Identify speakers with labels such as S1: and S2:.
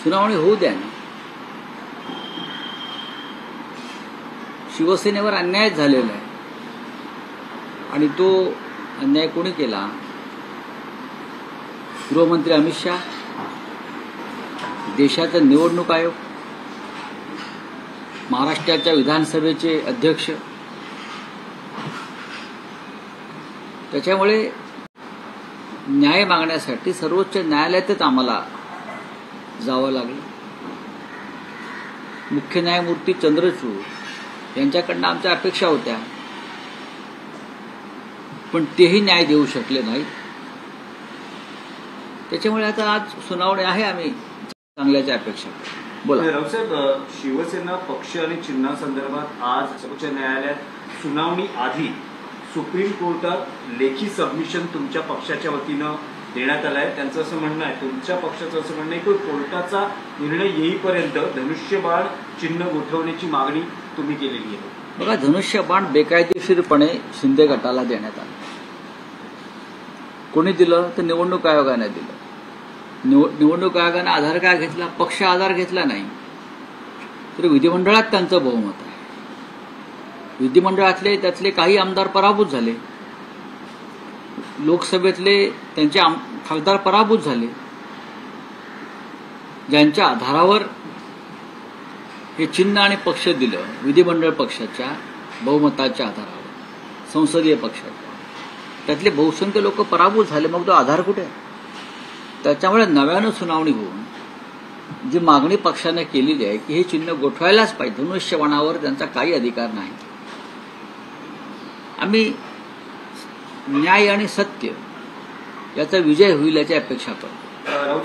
S1: सुनावणी होऊ द्या ना. शिवसेनेवर अन्याय झालेला आहे आणि तो अन्याय कोणी केला? गृहमंत्री अमित शाह, देशाचा निवडणूक आयोग, महाराष्ट्राच्या विधानसभेचे अध्यक्ष. त्याच्यामुळे न्याय मागण्यासाठी सर्वोच्च न्यायालयातच आम्हाला जावं लागलं. मुख्य न्यायमूर्ती चंद्रचूड यांच्याकडनं आमच्या अपेक्षा होत्या, पण तेही न्याय देऊ शकले नाहीत. त्याच्यामुळे आता आज सुनावणी आहे, आम्ही चांगल्याच्या अपेक्षा. बोला
S2: रावसाहेब, शिवसेना पक्ष आणि चिन्हासंदर्भात आज सर्वोच्च न्यायालयात सुनावणी आधी सुप्रीम कोर्टात लेखी सबमिशन तुमच्या पक्षाच्या वतीनं देण्यात आलं आहे. त्यांचं असं म्हणणं आहे, तुमच्या पक्षाचं असं म्हणणं आहे की कोर्टाचा निर्णय येईपर्यंत धनुष्यबाण चिन्ह गोठवण्याची मागणी तुम्ही केलेली आहे.
S1: बघा, धनुष्यबाण बेकायदेशीरपणे शिंदे गटाला देण्यात आलं. कोणी दिलं? तर निवडणूक आयोगाने दिलं. निवडणूक आयोगाने आधार काय घेतला? पक्ष आधार घेतला नाही. तर विधिमंडळात त्यांचं बहुमत आहे. विधिमंडळातले त्यातले काही आमदार पराभूत झाले, लोकसभेतले त्यांचे खासदार पराभूत झाले. ज्यांच्या आधारावर हे चिन्ह आणि पक्ष दिलं, विधिमंडळ पक्षाच्या बहुमताच्या आधारावर, संसदीय पक्षाच्या, त्यातले बहुसंख्य लोक पराभूत झाले. मग तो आधार कुठे आहे? त्याच्यामुळे नव्यानं सुनावणी होऊन जी मागणी पक्षाने केलेली आहे की हे चिन्ह गोठवायलाच पाहिजे, धनुष्यबाणावर त्यांचा काही अधिकार नाही, आम्ही न्याय आणि सत्य याचा विजय होईल याची अपेक्षा करतो.